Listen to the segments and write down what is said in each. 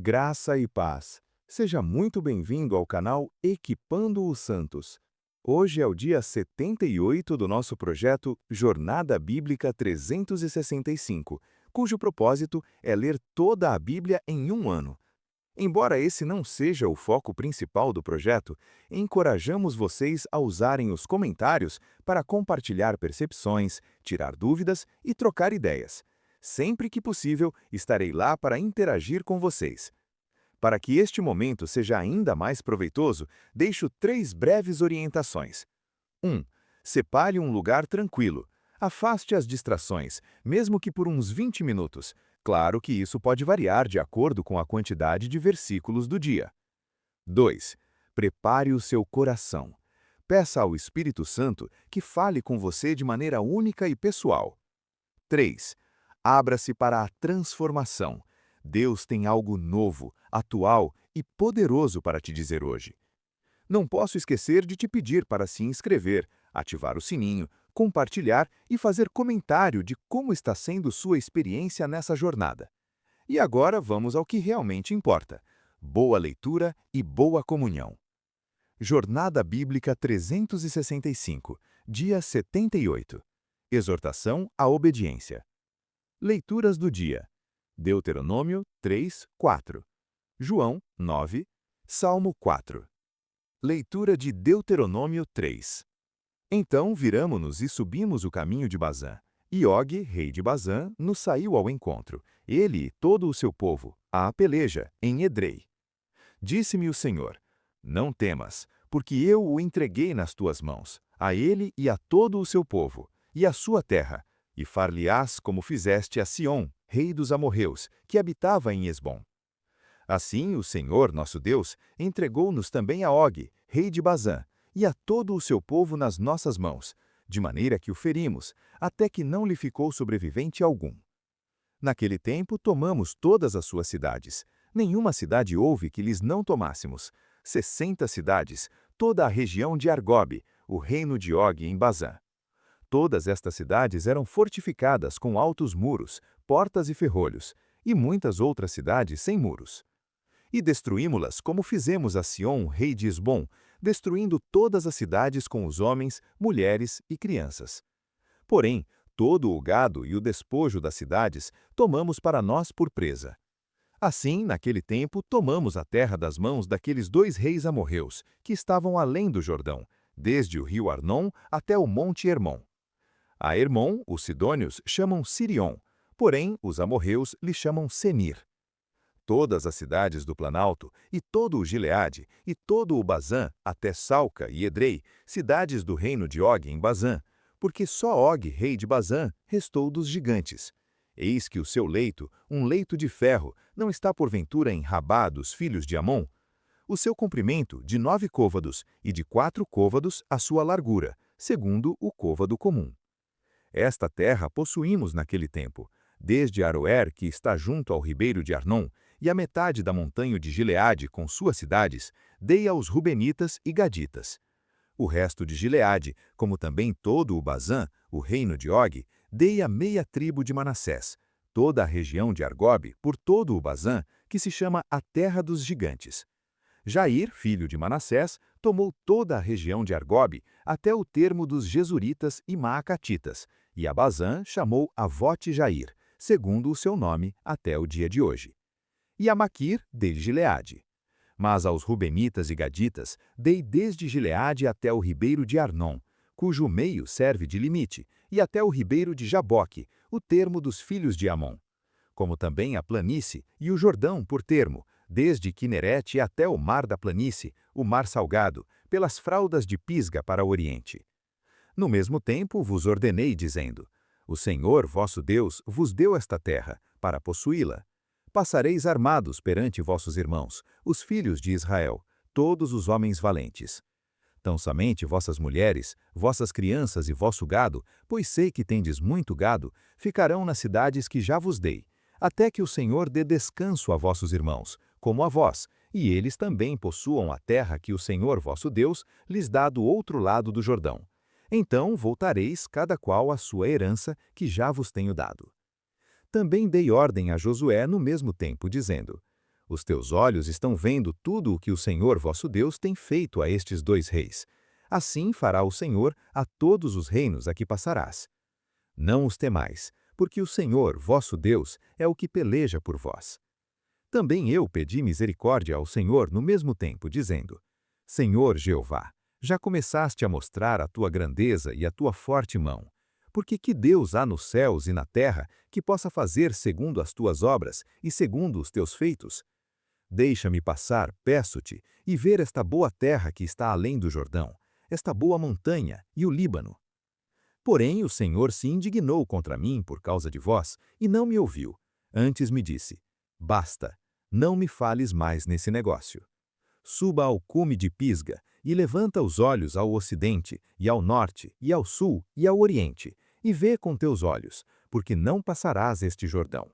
Graça e paz. Seja muito bem-vindo ao canal Equipando os Santos. Hoje é o dia 78 do nosso projeto Jornada Bíblica 365, cujo propósito é ler toda a Bíblia em um ano. Embora esse não seja o foco principal do projeto, encorajamos vocês a usarem os comentários para compartilhar percepções, tirar dúvidas e trocar ideias. Sempre que possível, estarei lá para interagir com vocês. Para que este momento seja ainda mais proveitoso, deixo 3 breves orientações. 1. Separe um lugar tranquilo. Afaste as distrações, mesmo que por uns 20 minutos. Claro que isso pode variar de acordo com a quantidade de versículos do dia. 2. Prepare o seu coração. Peça ao Espírito Santo que fale com você de maneira única e pessoal. 3. Abra-se para a transformação. Deus tem algo novo, atual e poderoso para te dizer hoje. Não posso esquecer de te pedir para se inscrever, ativar o sininho, compartilhar e fazer comentário de como está sendo sua experiência nessa jornada. E agora vamos ao que realmente importa: boa leitura e boa comunhão. Jornada Bíblica 365, dia 78. Exortação à obediência. Leituras do dia: Deuteronômio 3, 4. João 9, Salmo 4. Leitura de Deuteronômio 3. Então viramo-nos e subimos o caminho de Bazã. E Og, rei de Bazã, nos saiu ao encontro, ele e todo o seu povo, à peleja, em Edrei. Disse-me o Senhor: Não temas, porque eu o entreguei nas tuas mãos, a ele e a todo o seu povo, e a sua terra, e far-lhe-ás como fizeste a Sion, rei dos amorreus, que habitava em Esbom. Assim o Senhor, nosso Deus, entregou-nos também a Og, rei de Bazã, e a todo o seu povo nas nossas mãos, de maneira que o ferimos, até que não lhe ficou sobrevivente algum. Naquele tempo tomamos todas as suas cidades. Nenhuma cidade houve que lhes não tomássemos. 60 cidades, toda a região de Argobe, o reino de Og em Bazã. Todas estas cidades eram fortificadas com altos muros, portas e ferrolhos, e muitas outras cidades sem muros. E destruímo-las como fizemos a Sion, rei de Esbom, destruindo todas as cidades com os homens, mulheres e crianças. Porém, todo o gado e o despojo das cidades tomamos para nós por presa. Assim, naquele tempo, tomamos a terra das mãos daqueles 2 reis amorreus, que estavam além do Jordão, desde o rio Arnon até o monte Hermon. A Hermon, os sidônios chamam Sirion, porém os amorreus lhe chamam Senir. Todas as cidades do Planalto, e todo o Gileade, e todo o Bazã, até Salca e Edrei, cidades do reino de Og em Bazã, porque só Og, rei de Bazã, restou dos gigantes. Eis que o seu leito, um leito de ferro, não está porventura em Rabá dos filhos de Amon? O seu comprimento, de 9 côvados, e de 4 côvados a sua largura, segundo o côvado comum. Esta terra possuímos naquele tempo, desde Aroer, que está junto ao ribeiro de Arnon, e a metade da montanha de Gileade com suas cidades, dei aos Rubenitas e Gaditas. O resto de Gileade, como também todo o Bazã, o reino de Og, dei a meia tribo de Manassés, toda a região de Argobe, por todo o Bazã, que se chama a Terra dos Gigantes. Jair, filho de Manassés, tomou toda a região de Argobe, até o termo dos Jesuritas e Maacatitas, e a Bazã chamou Avote Jair, segundo o seu nome, até o dia de hoje. E a Maquir dei Gileade. Mas aos Rubenitas e Gaditas dei desde Gileade até o ribeiro de Arnon, cujo meio serve de limite, e até o ribeiro de Jaboque, o termo dos filhos de Amon. Como também a planície e o Jordão por termo, desde Quinerete até o mar da planície, o mar salgado, pelas fraldas de Pisga para o oriente. No mesmo tempo vos ordenei, dizendo: O Senhor, vosso Deus, vos deu esta terra, para possuí-la. Passareis armados perante vossos irmãos, os filhos de Israel, todos os homens valentes. Tão somente vossas mulheres, vossas crianças e vosso gado, pois sei que tendes muito gado, ficarão nas cidades que já vos dei, até que o Senhor dê descanso a vossos irmãos, como a vós, e eles também possuam a terra que o Senhor vosso Deus lhes dá do outro lado do Jordão. Então voltareis cada qual à sua herança que já vos tenho dado. Também dei ordem a Josué no mesmo tempo, dizendo: Os teus olhos estão vendo tudo o que o Senhor vosso Deus tem feito a estes dois reis. Assim fará o Senhor a todos os reinos a que passarás. Não os temais, porque o Senhor, vosso Deus, é o que peleja por vós. Também eu pedi misericórdia ao Senhor no mesmo tempo, dizendo: Senhor Jeová, já começaste a mostrar a tua grandeza e a tua forte mão. Porque que Deus há nos céus e na terra que possa fazer segundo as tuas obras e segundo os teus feitos? Deixa-me passar, peço-te, e ver esta boa terra que está além do Jordão, esta boa montanha e o Líbano. Porém o Senhor se indignou contra mim por causa de vós, e não me ouviu. Antes me disse: Basta, não me fales mais nesse negócio. Suba ao cume de Pisga, e levanta os olhos ao ocidente, e ao norte, e ao sul, e ao oriente, e vê com teus olhos, porque não passarás este Jordão.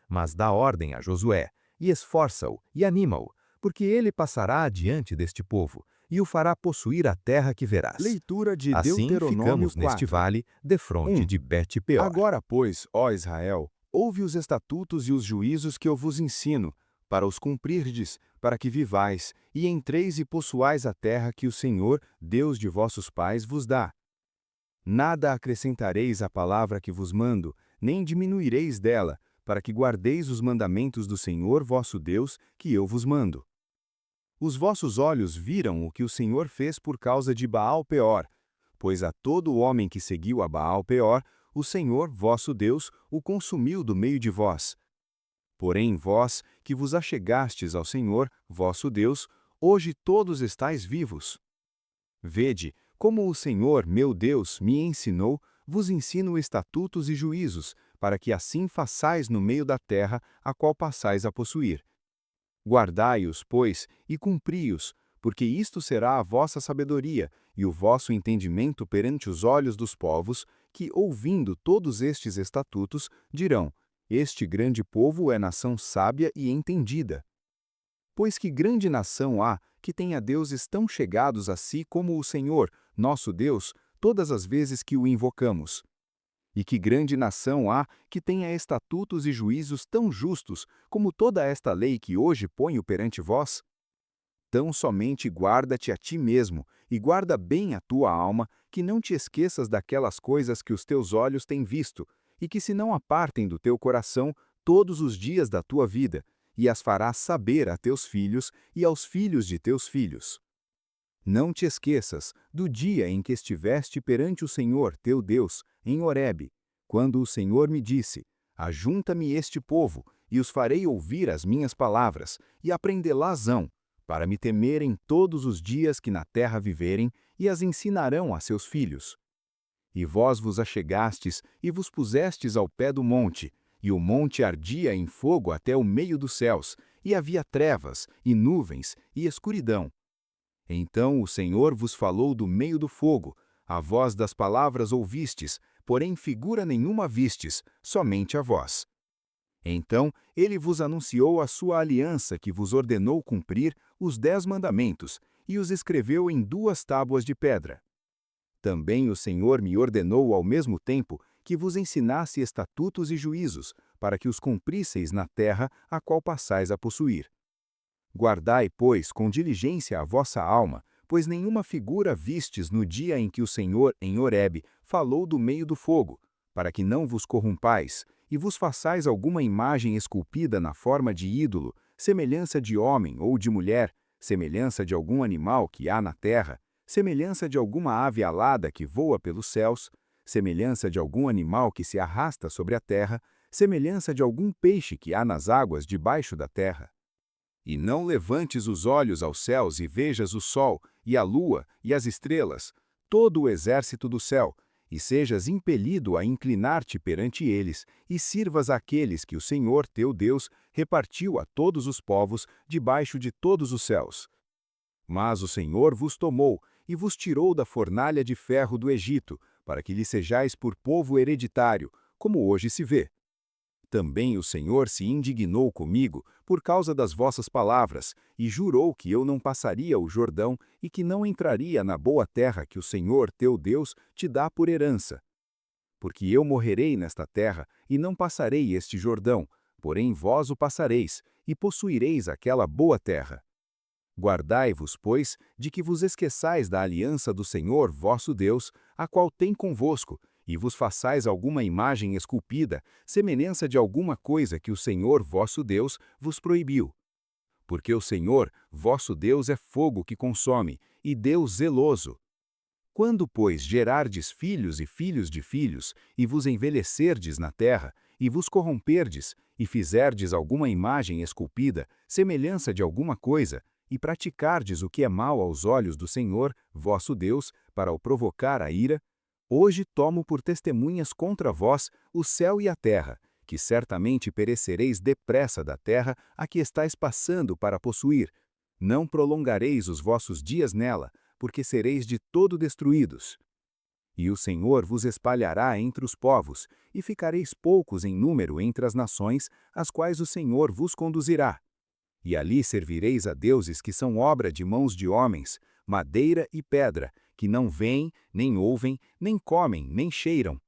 Mas dá ordem a Josué, e esforça-o, e anima-o, porque ele passará adiante deste povo, e o fará possuir a terra que verás. Leitura de Assim Deuteronômio ficamos neste 4. vale, defronte 1. de Bet-peor. Agora, pois, ó Israel, ouve os estatutos e os juízos que eu vos ensino, para os cumprirdes, para que vivais, e entreis e possuais a terra que o Senhor, Deus de vossos pais, vos dá. Nada acrescentareis à palavra que vos mando, nem diminuireis dela, para que guardeis os mandamentos do Senhor vosso Deus, que eu vos mando. Os vossos olhos viram o que o Senhor fez por causa de Baal-peor, pois a todo homem que seguiu a Baal-peor, o Senhor, vosso Deus, o consumiu do meio de vós. Porém vós, que vos achegastes ao Senhor, vosso Deus, hoje todos estáis vivos. Vede, como o Senhor, meu Deus, me ensinou, vos ensino estatutos e juízos, para que assim façais no meio da terra, a qual passais a possuir. Guardai-os, pois, e cumpri-os, porque isto será a vossa sabedoria e o vosso entendimento perante os olhos dos povos, que, ouvindo todos estes estatutos, dirão: Este grande povo é nação sábia e entendida. Pois que grande nação há que tenha deuses tão chegados a si como o Senhor, nosso Deus, todas as vezes que o invocamos? E que grande nação há que tenha estatutos e juízos tão justos como toda esta lei que hoje ponho perante vós? Tão somente guarda-te a ti mesmo, e guarda bem a tua alma, que não te esqueças daquelas coisas que os teus olhos têm visto, e que se não apartem do teu coração todos os dias da tua vida, e as farás saber a teus filhos e aos filhos de teus filhos. Não te esqueças do dia em que estiveste perante o Senhor, teu Deus, em Horebe, quando o Senhor me disse: Ajunta-me este povo, e os farei ouvir as minhas palavras, e aprendê-las-ão, para me temerem todos os dias que na terra viverem, e as ensinarão a seus filhos. E vós vos achegastes e vos pusestes ao pé do monte, e o monte ardia em fogo até o meio dos céus, e havia trevas, e nuvens, e escuridão. Então o Senhor vos falou do meio do fogo, a voz das palavras ouvistes, porém figura nenhuma vistes, somente a voz. Então ele vos anunciou a sua aliança que vos ordenou cumprir os 10 mandamentos, e os escreveu em 2 tábuas de pedra. Também o Senhor me ordenou ao mesmo tempo que vos ensinasse estatutos e juízos, para que os cumprisseis na terra a qual passais a possuir. Guardai, pois, com diligência a vossa alma, pois nenhuma figura vistes no dia em que o Senhor, em Horebe, falou do meio do fogo, para que não vos corrompais, e vos façais alguma imagem esculpida na forma de ídolo, semelhança de homem ou de mulher, semelhança de algum animal que há na terra, semelhança de alguma ave alada que voa pelos céus, semelhança de algum animal que se arrasta sobre a terra, semelhança de algum peixe que há nas águas debaixo da terra. E não levantes os olhos aos céus e vejas o sol, e a lua, e as estrelas, todo o exército do céu, e sejas impelido a inclinar-te perante eles, e sirvas àqueles que o Senhor teu Deus repartiu a todos os povos debaixo de todos os céus. Mas o Senhor vos tomou, e vos tirou da fornalha de ferro do Egito, para que lhe sejais por povo hereditário, como hoje se vê. Também o Senhor se indignou comigo por causa das vossas palavras, e jurou que eu não passaria o Jordão e que não entraria na boa terra que o Senhor, teu Deus, te dá por herança. Porque eu morrerei nesta terra e não passarei este Jordão, porém vós o passareis, e possuireis aquela boa terra. Guardai-vos, pois, de que vos esqueçais da aliança do Senhor vosso Deus, a qual tem convosco, e vos façais alguma imagem esculpida, semelhança de alguma coisa que o Senhor vosso Deus vos proibiu. Porque o Senhor vosso Deus é fogo que consome, e Deus zeloso. Quando, pois, gerardes filhos e filhos de filhos, e vos envelhecerdes na terra, e vos corromperdes, e fizerdes alguma imagem esculpida, semelhança de alguma coisa, e praticardes o que é mal aos olhos do Senhor, vosso Deus, para o provocar a ira, hoje tomo por testemunhas contra vós o céu e a terra, que certamente perecereis depressa da terra a que estáis passando para possuir. Não prolongareis os vossos dias nela, porque sereis de todo destruídos. E o Senhor vos espalhará entre os povos, e ficareis poucos em número entre as nações, as quais o Senhor vos conduzirá. E ali servireis a deuses que são obra de mãos de homens, madeira e pedra, que não veem, nem ouvem, nem comem, nem cheiram.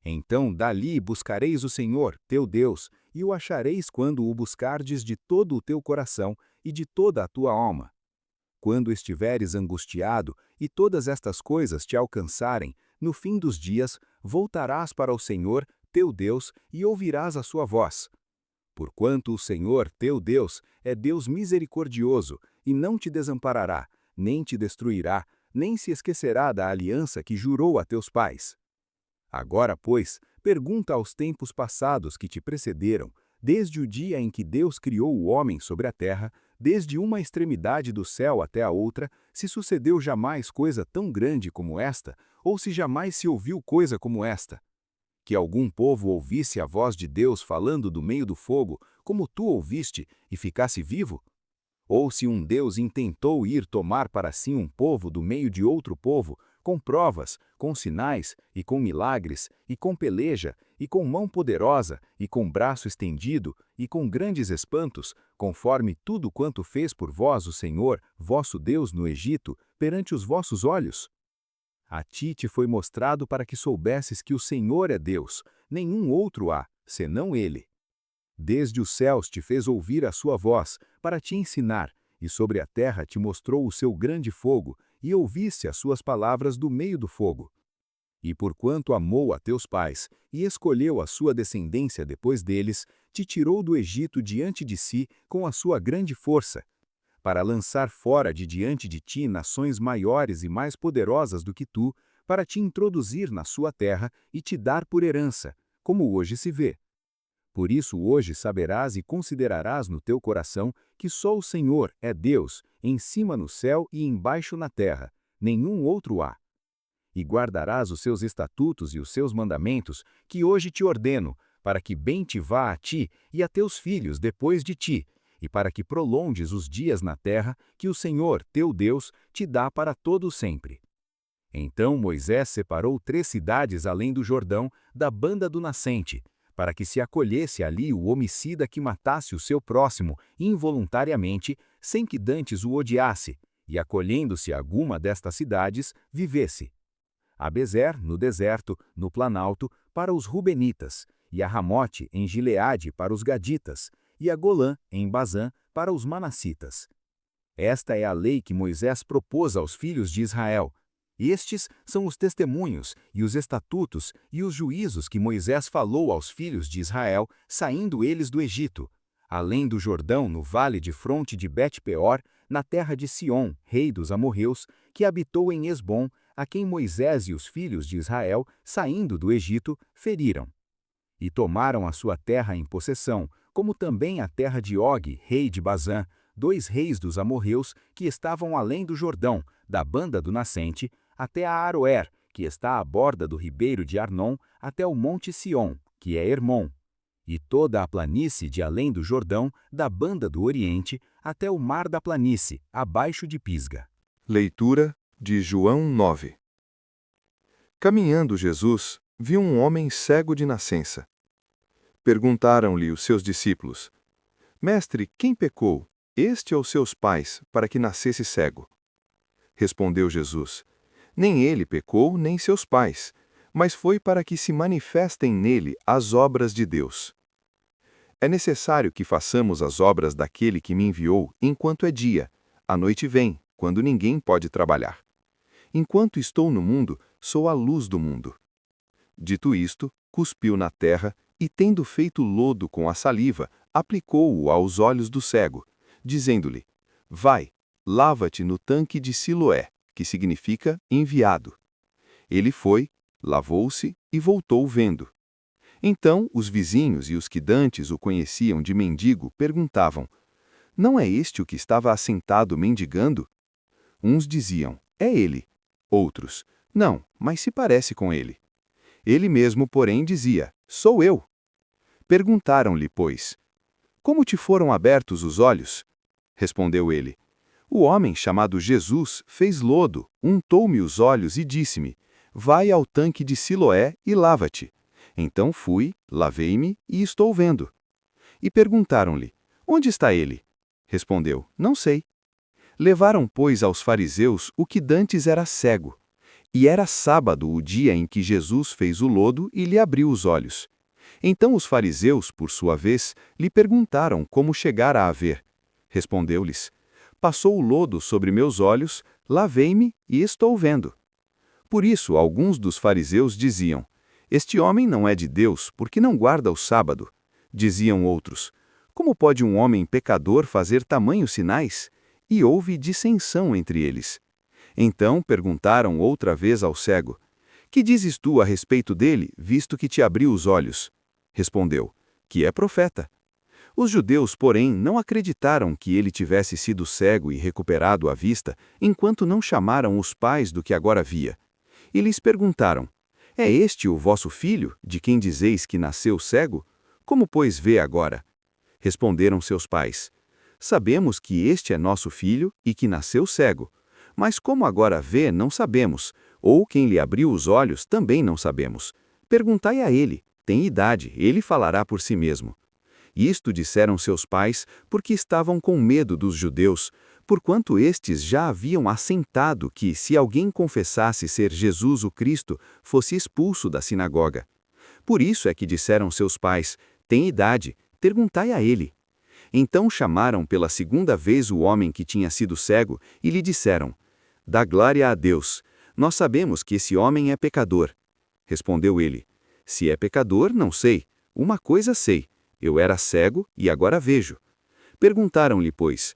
Então dali buscareis o Senhor, teu Deus, e o achareis quando o buscardes de todo o teu coração e de toda a tua alma. Quando estiveres angustiado e todas estas coisas te alcançarem, no fim dos dias voltarás para o Senhor, teu Deus, e ouvirás a sua voz. Porquanto o Senhor, teu Deus, é Deus misericordioso, e não te desamparará, nem te destruirá, nem se esquecerá da aliança que jurou a teus pais. Agora, pois, pergunta aos tempos passados que te precederam, desde o dia em que Deus criou o homem sobre a terra, desde uma extremidade do céu até a outra, se sucedeu jamais coisa tão grande como esta, ou se jamais se ouviu coisa como esta. Que algum povo ouvisse a voz de Deus falando do meio do fogo, como tu ouviste, e ficasse vivo? Ou se um Deus intentou ir tomar para si um povo do meio de outro povo, com provas, com sinais, e com milagres, e com peleja, e com mão poderosa, e com braço estendido, e com grandes espantos, conforme tudo quanto fez por vós o Senhor, vosso Deus no Egito, perante os vossos olhos? A ti te foi mostrado para que soubesses que o Senhor é Deus, nenhum outro há, senão Ele. Desde os céus te fez ouvir a sua voz, para te ensinar, e sobre a terra te mostrou o seu grande fogo, e ouviste as suas palavras do meio do fogo. E porquanto amou a teus pais, e escolheu a sua descendência depois deles, te tirou do Egito diante de si com a sua grande força, para lançar fora de diante de ti nações maiores e mais poderosas do que tu, para te introduzir na sua terra e te dar por herança, como hoje se vê. Por isso hoje saberás e considerarás no teu coração que só o Senhor é Deus, em cima no céu e embaixo na terra, nenhum outro há. E guardarás os seus estatutos e os seus mandamentos, que hoje te ordeno, para que bem te vá a ti e a teus filhos depois de ti, e para que prolongues os dias na terra que o Senhor, teu Deus, te dá para todo sempre. Então Moisés separou 3 cidades além do Jordão, da banda do nascente, para que se acolhesse ali o homicida que matasse o seu próximo involuntariamente, sem que dantes o odiasse, e acolhendo-se alguma destas cidades, vivesse. A Bezer, no deserto, no planalto, para os Rubenitas, e a Ramote, em Gileade, para os Gaditas, e a Golã, em Bazã, para os Manassitas. Esta é a lei que Moisés propôs aos filhos de Israel. Estes são os testemunhos, e os estatutos, e os juízos que Moisés falou aos filhos de Israel, saindo eles do Egito, além do Jordão, no vale de fronte de Bet-peor, na terra de Sion, rei dos amorreus, que habitou em Esbom, a quem Moisés e os filhos de Israel, saindo do Egito, feriram. E tomaram a sua terra em possessão, como também a terra de Og, rei de Bazã, 2 reis dos amorreus, que estavam além do Jordão, da banda do nascente, até a Aroer, que está à borda do ribeiro de Arnon, até o monte Sion, que é Hermon, e toda a planície de além do Jordão, da banda do Oriente, até o mar da planície, abaixo de Pisga. Leitura de João 9. Caminhando Jesus, viu um homem cego de nascença. Perguntaram-lhe os seus discípulos: Mestre, quem pecou, este ou seus pais, para que nascesse cego? Respondeu Jesus: Nem ele pecou, nem seus pais, mas foi para que se manifestem nele as obras de Deus. É necessário que façamos as obras daquele que me enviou enquanto é dia. A noite vem, quando ninguém pode trabalhar. Enquanto estou no mundo, sou a luz do mundo. Dito isto, cuspiu na terra e, tendo feito lodo com a saliva, aplicou-o aos olhos do cego, dizendo-lhe: Vai, lava-te no tanque de Siloé, que significa enviado. Ele foi, lavou-se e voltou vendo. Então os vizinhos e os que dantes o conheciam de mendigo perguntavam: Não é este o que estava assentado mendigando? Uns diziam: É ele. Outros: Não, mas se parece com ele. Ele mesmo, porém, dizia: Sou eu. Perguntaram-lhe, pois: Como te foram abertos os olhos? Respondeu ele: O homem chamado Jesus fez lodo, untou-me os olhos e disse-me: Vai ao tanque de Siloé e lava-te. Então fui, lavei-me e estou vendo. E perguntaram-lhe: Onde está ele? Respondeu: Não sei. Levaram, pois, aos fariseus o que dantes era cego. E era sábado o dia em que Jesus fez o lodo e lhe abriu os olhos. Então os fariseus, por sua vez, lhe perguntaram como chegara a ver. Respondeu-lhes: Passou o lodo sobre meus olhos, lavei-me e estou vendo. Por isso alguns dos fariseus diziam: Este homem não é de Deus, porque não guarda o sábado. Diziam outros: Como pode um homem pecador fazer tamanhos sinais? E houve dissensão entre eles. Então perguntaram outra vez ao cego: Que dizes tu a respeito dele, visto que te abriu os olhos? Respondeu: Que é profeta. Os judeus, porém, não acreditaram que ele tivesse sido cego e recuperado a vista, enquanto não chamaram os pais do que agora via. E lhes perguntaram: É este o vosso filho, de quem dizeis que nasceu cego? Como, pois, vê agora? Responderam seus pais: Sabemos que este é nosso filho e que nasceu cego. Mas como agora vê, não sabemos, ou quem lhe abriu os olhos também não sabemos. Perguntai a ele, tem idade, ele falará por si mesmo. Isto disseram seus pais, porque estavam com medo dos judeus, porquanto estes já haviam assentado que, se alguém confessasse ser Jesus o Cristo, fosse expulso da sinagoga. Por isso é que disseram seus pais, tem idade, perguntai a ele. Então chamaram pela segunda vez o homem que tinha sido cego e lhe disseram: Dá glória a Deus. Nós sabemos que esse homem é pecador. Respondeu ele: Se é pecador, não sei. Uma coisa sei: eu era cego e agora vejo. Perguntaram-lhe, pois: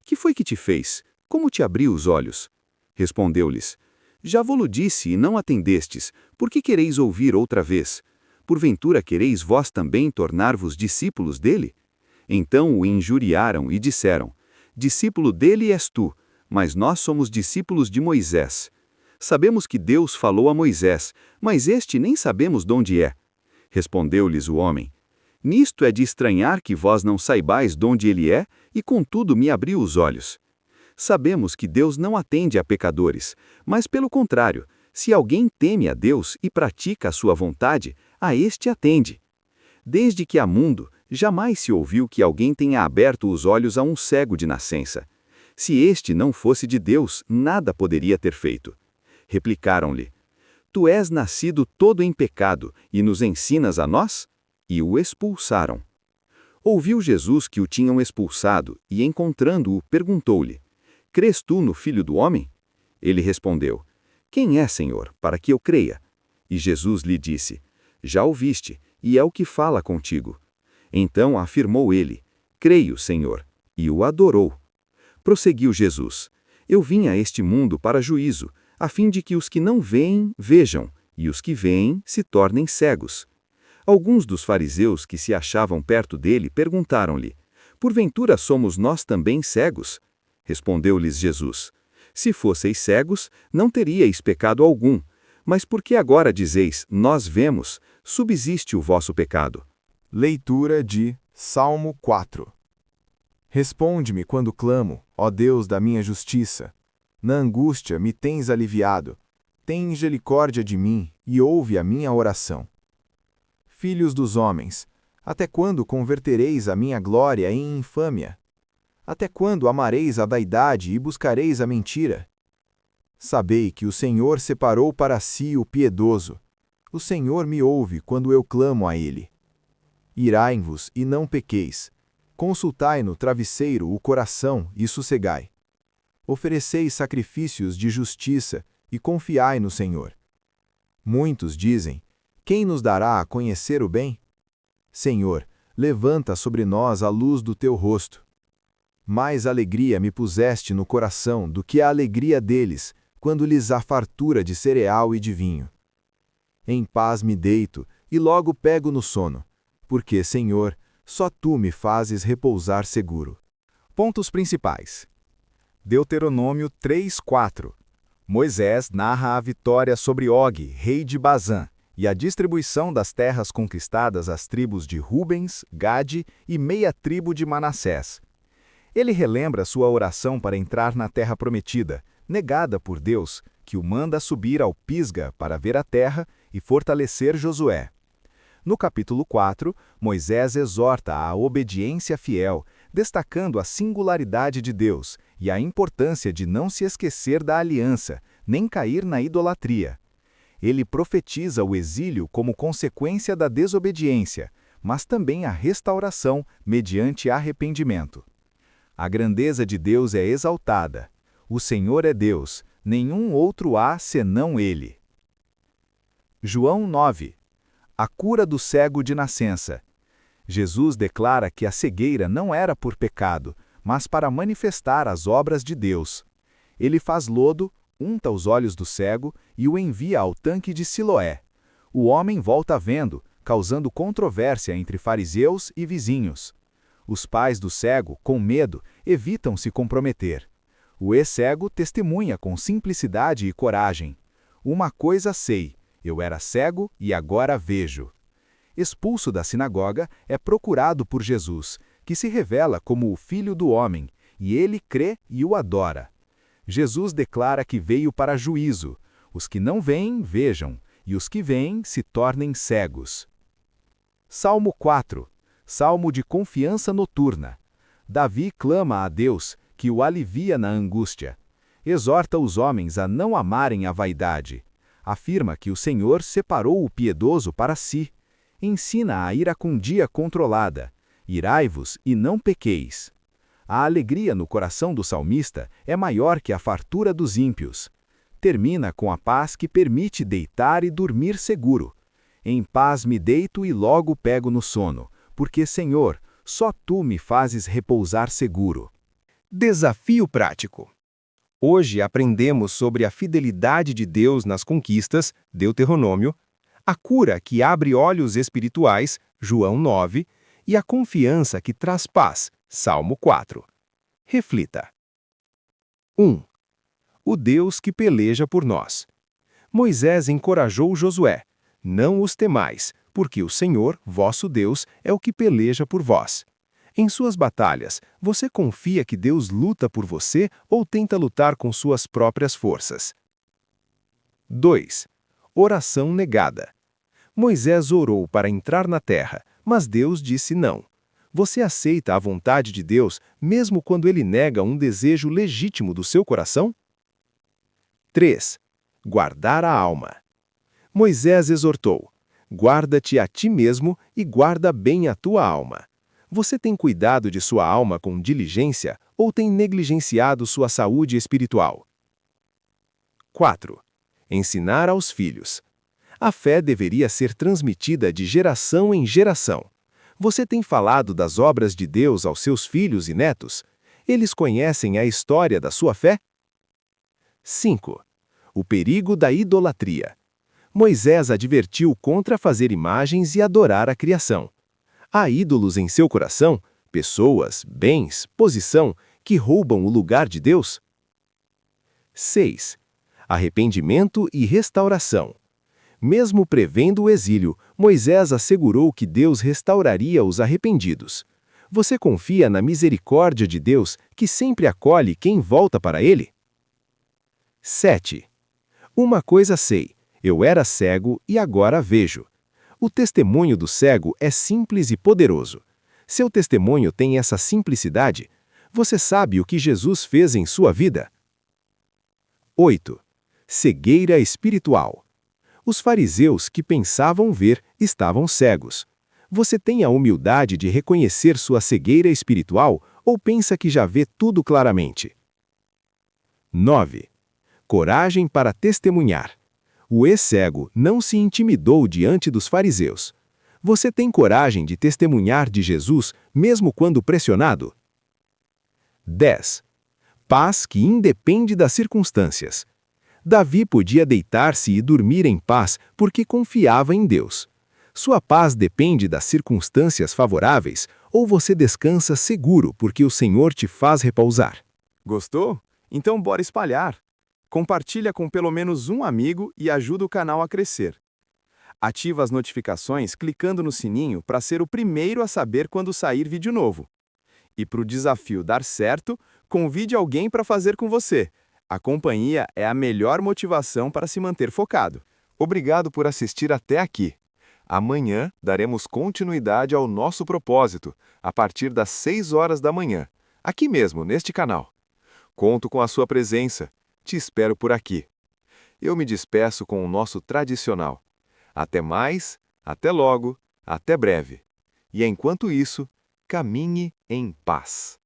Que foi que te fez? Como te abriu os olhos? Respondeu-lhes: Já vo-lo disse e não atendestes. Por que quereis ouvir outra vez? Porventura quereis vós também tornar-vos discípulos dele? Então o injuriaram e disseram: Discípulo dele és tu, mas nós somos discípulos de Moisés. Sabemos que Deus falou a Moisés, mas este nem sabemos donde é. Respondeu-lhes o homem: Nisto é de estranhar que vós não saibais donde ele é, e contudo me abriu os olhos. Sabemos que Deus não atende a pecadores, mas pelo contrário, se alguém teme a Deus e pratica a sua vontade, a este atende. Desde que há mundo, jamais se ouviu que alguém tenha aberto os olhos a um cego de nascença. Se este não fosse de Deus, nada poderia ter feito. Replicaram-lhe: Tu és nascido todo em pecado e nos ensinas a nós? E o expulsaram. Ouviu Jesus que o tinham expulsado e, encontrando-o, perguntou-lhe: Crês tu no Filho do Homem? Ele respondeu: Quem é, Senhor, para que eu creia? E Jesus lhe disse: Já ouviste, e é o que fala contigo. Então afirmou ele: Creio, Senhor, e o adorou. Prosseguiu Jesus: Eu vim a este mundo para juízo, a fim de que os que não veem, vejam, e os que veem se tornem cegos. Alguns dos fariseus que se achavam perto dele perguntaram-lhe: Porventura somos nós também cegos? Respondeu-lhes Jesus: Se fosseis cegos, não teríeis pecado algum. Mas porque agora dizeis, nós vemos, subsiste o vosso pecado. Leitura de Salmo 4. Responde-me quando clamo, ó Deus da minha justiça. Na angústia me tens aliviado. Tem misericórdia de mim e ouve a minha oração. Filhos dos homens, até quando convertereis a minha glória em infâmia? Até quando amareis a vaidade e buscareis a mentira? Sabei que o Senhor separou para si o piedoso. O Senhor me ouve quando eu clamo a ele. Irai-vos e não pequeis. Consultai no travesseiro o coração e sossegai. Ofereceis sacrifícios de justiça e confiai no Senhor. Muitos dizem: quem nos dará a conhecer o bem? Senhor, levanta sobre nós a luz do teu rosto. Mais alegria me puseste no coração do que a alegria deles, quando lhes há fartura de cereal e de vinho. Em paz me deito e logo pego no sono, porque, Senhor, só tu me fazes repousar seguro. Pontos principais. Deuteronômio 3:4. Moisés narra a vitória sobre Og, rei de Bazã, e a distribuição das terras conquistadas às tribos de Rubens, Gade e meia tribo de Manassés. Ele relembra sua oração para entrar na terra prometida, negada por Deus, que o manda subir ao Pisga para ver a terra e fortalecer Josué. No capítulo 4, Moisés exorta à obediência fiel, destacando a singularidade de Deus e a importância de não se esquecer da aliança, nem cair na idolatria. Ele profetiza o exílio como consequência da desobediência, mas também a restauração mediante arrependimento. A grandeza de Deus é exaltada. O Senhor é Deus, nenhum outro há senão Ele. João 9. A cura do cego de nascença. Jesus declara que a cegueira não era por pecado, mas para manifestar as obras de Deus. Ele faz lodo, unta os olhos do cego e o envia ao tanque de Siloé. O homem volta vendo, causando controvérsia entre fariseus e vizinhos. Os pais do cego, com medo, evitam se comprometer. O ex-cego testemunha com simplicidade e coragem. Uma coisa sei, eu era cego e agora vejo. Expulso da sinagoga, é procurado por Jesus, que se revela como o Filho do Homem, e ele crê e o adora. Jesus declara que veio para juízo. Os que não veem, vejam, e os que veem se tornem cegos. Salmo 4. Salmo de confiança noturna. Davi clama a Deus, que o alivia na angústia. Exorta os homens a não amarem a vaidade. Afirma que o Senhor separou o piedoso para si. Ensina a iracundia controlada. Irai-vos e não pequeis. A alegria no coração do salmista é maior que a fartura dos ímpios. Termina com a paz que permite deitar e dormir seguro. Em paz me deito e logo pego no sono, porque, Senhor, só tu me fazes repousar seguro. Desafio prático. Hoje aprendemos sobre a fidelidade de Deus nas conquistas, Deuteronômio, a cura que abre olhos espirituais, João 9, e a confiança que traz paz, Salmo 4. Reflita. 1. O Deus que peleja por nós. Moisés encorajou Josué: não os temais, porque o Senhor, vosso Deus, é o que peleja por vós. Em suas batalhas, você confia que Deus luta por você ou tenta lutar com suas próprias forças? 2. Oração negada. Moisés orou para entrar na terra, mas Deus disse não. Você aceita a vontade de Deus mesmo quando ele nega um desejo legítimo do seu coração? 3. Guardar a alma. Moisés exortou: guarda-te a ti mesmo e guarda bem a tua alma. Você tem cuidado de sua alma com diligência ou tem negligenciado sua saúde espiritual? 4. Ensinar aos filhos. A fé deveria ser transmitida de geração em geração. Você tem falado das obras de Deus aos seus filhos e netos? Eles conhecem a história da sua fé? 5. O perigo da idolatria. Moisés advertiu contra fazer imagens e adorar a criação. Há ídolos em seu coração, pessoas, bens, posição, que roubam o lugar de Deus? 6. Arrependimento e restauração. Mesmo prevendo o exílio, Moisés assegurou que Deus restauraria os arrependidos. Você confia na misericórdia de Deus, que sempre acolhe quem volta para Ele? 7. Uma coisa sei, eu era cego e agora vejo. O testemunho do cego é simples e poderoso. Seu testemunho tem essa simplicidade? Você sabe o que Jesus fez em sua vida? 8. Cegueira espiritual. Os fariseus que pensavam ver estavam cegos. Você tem a humildade de reconhecer sua cegueira espiritual ou pensa que já vê tudo claramente? 9. Coragem para testemunhar. O ex-cego não se intimidou diante dos fariseus. Você tem coragem de testemunhar de Jesus, mesmo quando pressionado? 10. Paz que independe das circunstâncias. Davi podia deitar-se e dormir em paz porque confiava em Deus. Sua paz depende das circunstâncias favoráveis ou você descansa seguro porque o Senhor te faz repousar? Gostou? Então bora espalhar. Compartilha com pelo menos um amigo e ajuda o canal a crescer. Ativa as notificações clicando no sininho para ser o primeiro a saber quando sair vídeo novo. E para o desafio dar certo, convide alguém para fazer com você. A companhia é a melhor motivação para se manter focado. Obrigado por assistir até aqui. Amanhã daremos continuidade ao nosso propósito, a partir das 6 horas da manhã, aqui mesmo, neste canal. Conto com a sua presença. Te espero por aqui. Eu me despeço com o nosso tradicional. Até mais, até logo, até breve. E enquanto isso, caminhe em paz.